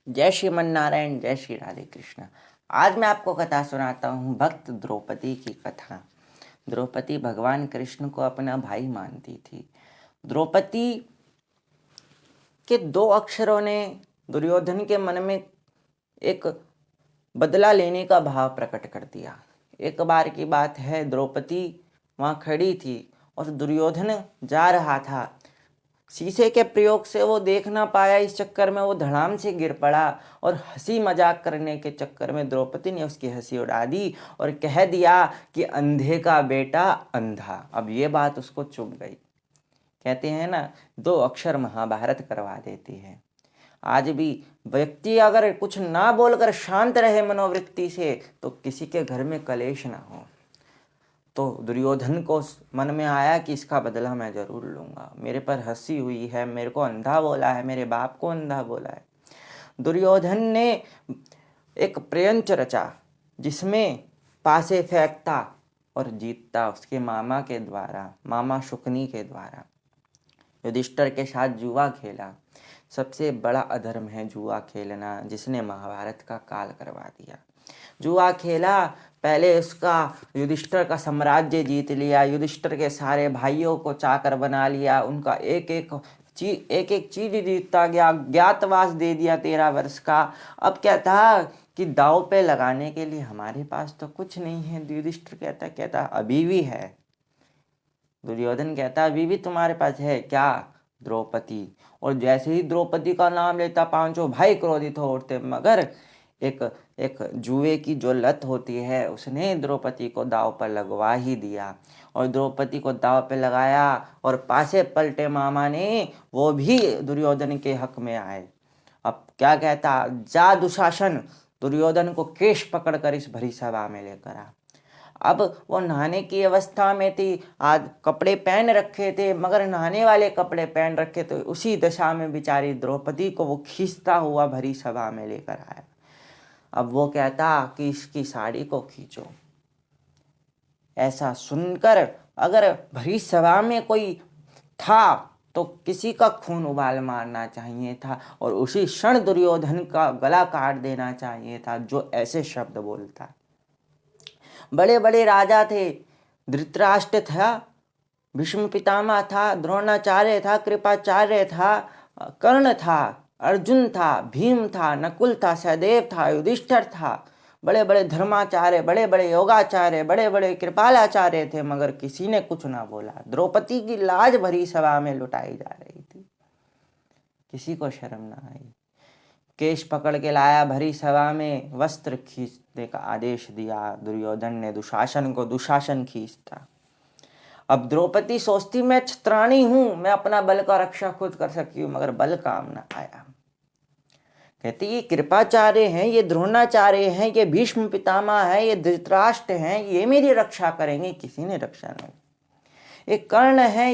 जय श्रीमन नारायण, जय श्री राधे कृष्ण। आज मैं आपको कथा सुनाता हूँ भक्त द्रौपदी की कथा। द्रौपदी भगवान कृष्ण को अपना भाई मानती थी। द्रौपदी के दो अक्षरों ने दुर्योधन के मन में एक बदला लेने का भाव प्रकट कर दिया। एक बार की बात है, द्रौपदी वहाँ खड़ी थी और दुर्योधन जा रहा था। शीशे के प्रयोग से वो देख ना पाया, इस चक्कर में वो धड़ाम से गिर पड़ा और हंसी मजाक करने के चक्कर में द्रौपदी ने उसकी हंसी उड़ा दी और कह दिया कि अंधे का बेटा अंधा। अब ये बात उसको चुभ गई। कहते हैं ना, दो अक्षर महाभारत करवा देती है। आज भी व्यक्ति अगर कुछ ना बोलकर शांत रहे मनोवृत्ति से तो किसी के घर में कलेश ना हो। तो दुर्योधन को मन में आया कि इसका बदला मैं जरूर लूंगा। मेरे पर हंसी हुई है, मेरे को अंधा बोला है, मेरे बाप को अंधा बोला है। दुर्योधन ने एक प्रयंच रचा जिसमें पासे फेंकता और जीतता उसके मामा के द्वारा, मामा शुकनी के द्वारा। युधिष्ठिर के साथ जुआ खेला। सबसे बड़ा अधर्म है जुआ खेलना, जिसने महाभारत का काल करवा दिया। जुआ खेला, पहले उसका युधिष्ठिर का साम्राज्य जीत लिया, युधिष्ठिर के सारे भाइयों को चाकर बना लिया, उनका एक एक चीज जीतता गया, ज्ञातवास दे दिया 13 वर्ष का। अब क्या था कि दांव पे लगाने के लिए हमारे पास तो कुछ नहीं है। युधिष्ठिर कहता अभी भी है। दुर्योधन कहता अभी भी तुम्हारे पास है क्या? द्रौपदी। और जैसे ही द्रौपदी का नाम लेता पांचों भाई क्रोधित हो उठते, मगर एक एक जुए की जो लत होती है उसने द्रौपदी को दांव पर लगवा ही दिया। और द्रौपदी को दांव पे लगाया और पासे पलटे मामा ने, वो भी दुर्योधन के हक में आए। अब क्या कहता, जा दुशासन। दुर्योधन को केश पकड़कर इस भरी सभा में लेकर आ। अब वो नहाने की अवस्था में थी, आज कपड़े पहन रखे थे, मगर नहाने वाले कपड़े पहन रखे, तो उसी दशा में बेचारी द्रौपदी को वो खींचता हुआ भरी सभा में लेकर आया। अब वो कहता कि इसकी साड़ी को खींचो। ऐसा सुनकर अगर भरी सभा में कोई था तो किसी का खून उबाल मारना चाहिए था और उसी क्षण दुर्योधन का गला काट देना चाहिए था जो ऐसे शब्द बोलता। बड़े बड़े राजा थे, धृतराष्ट्र था, भीष्म पितामह था, द्रोणाचार्य था, कृपाचार्य था, कर्ण था, अर्जुन था, भीम था, नकुल था, सहदेव था, युधिष्ठिर था। बड़े बड़े धर्माचार्य, बड़े बड़े योगाचार्य, बड़े बड़े कृपालाचार्य थे, मगर किसी ने कुछ ना बोला। द्रौपदी की लाज भरी सभा में लुटाई जा रही थी, किसी को शर्म ना आई। केश पकड़ के लाया, भरी सभा में वस्त्र खींचने का आदेश दिया। दुर्योधन ने दुशासन को, दुशासन खींचता। अब द्रौपदी सोचती मैं छत्राणी हूं, मैं अपना बल का रक्षा खुद कर सकती हूँ, मगर बल काम ना आया। कहती ये कृपाचार्य हैं, ये द्रोणाचार्य हैं, ये भीष्म पितामह हैं, ये धृतराष्ट्र हैं, ये मेरी रक्षा करेंगे। किसी ने रक्षा नहीं। ये कर्ण है,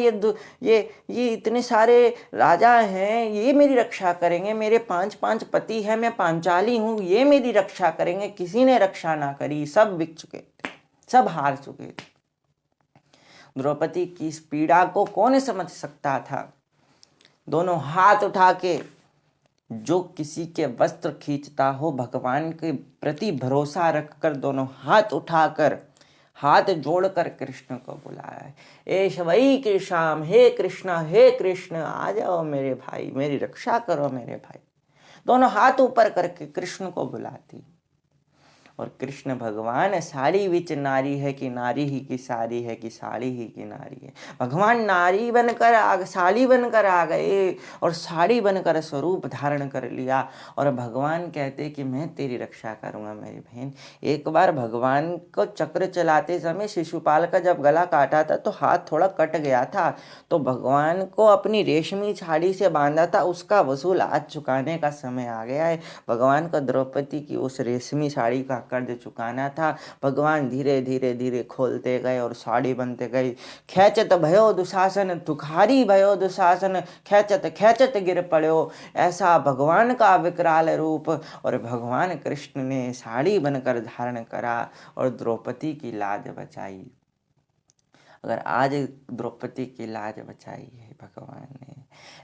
ये इतने सारे राजा हैं, ये मेरी रक्षा करेंगे। मेरे 5 पति हैं, मैं पांचाली हूं, ये मेरी रक्षा करेंगे। किसी ने रक्षा ना करी, सब बिक चुके थे, सब हार चुके थे। द्रौपदी की इस पीड़ा को कौन समझ सकता था? दोनों हाथ उठा के, जो किसी के वस्त्र खींचता हो, भगवान के प्रति भरोसा रखकर दोनों हाथ उठाकर, हाथ जोड़कर कृष्ण को बुलाया। एश वही कृष्ण, हे कृष्ण, हे कृष्ण, आ जाओ मेरे भाई, मेरी रक्षा करो मेरे भाई। दोनों हाथ ऊपर करके कृष्ण को बुलाती। और कृष्ण भगवान साड़ी विच नारी है कि नारी ही की साड़ी है कि साड़ी ही की नारी है। भगवान नारी बनकर साड़ी बनकर आ गए और साड़ी बनकर स्वरूप धारण कर लिया। और भगवान कहते कि मैं तेरी रक्षा करूंगा मेरी बहन। एक बार भगवान को चक्र चलाते समय शिशुपाल का जब गला काटा था तो हाथ थोड़ा कट गया था, तो भगवान को अपनी रेशमी साड़ी से बांधा था, उसका वसूल आज चुकाने का समय आ गया है। भगवान को द्रौपदी की उस रेशमी साड़ी का कर्ज चुकाना था। भगवान धीरे धीरे धीरे खोलते गए और साड़ी बनते गई। खेचत भयो दुशासन, दुखारी भयो दुशासन, खेचत खेचत गिर पड़ो। ऐसा भगवान का विकराल रूप। और भगवान कृष्ण ने साड़ी बनकर धारण करा और द्रौपदी की लाज बचाई। अगर आज द्रौपदी की लाज बचाई है भगवान ने,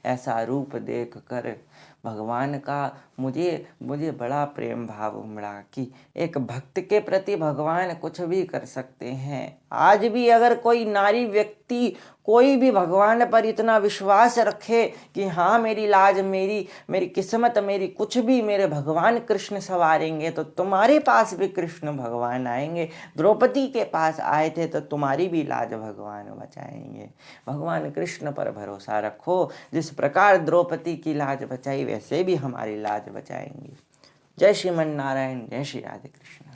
ऐसा रूप देख कर भगवान का मुझे मुझे बड़ा प्रेम भाव उमड़ा कि एक भक्त के प्रति भगवान कुछ भी कर सकते हैं। आज भी अगर कोई नारी व्यक्ति कोई भी भगवान पर इतना विश्वास रखे कि हाँ मेरी लाज, मेरी मेरी किस्मत, मेरी कुछ भी मेरे भगवान कृष्ण संवारेंगे, तो तुम्हारे पास भी कृष्ण भगवान आएंगे। द्रौपदी के पास आए थे तो तुम्हारी भी लाज भगवान बचाएंगे। भगवान कृष्ण पर भरोसा रखो, जिस प्रकार द्रौपदी की लाज बचाई वैसे भी हमारी लाज बचाएंगे। जय श्रीमन नारायण, जय श्री राधे कृष्ण।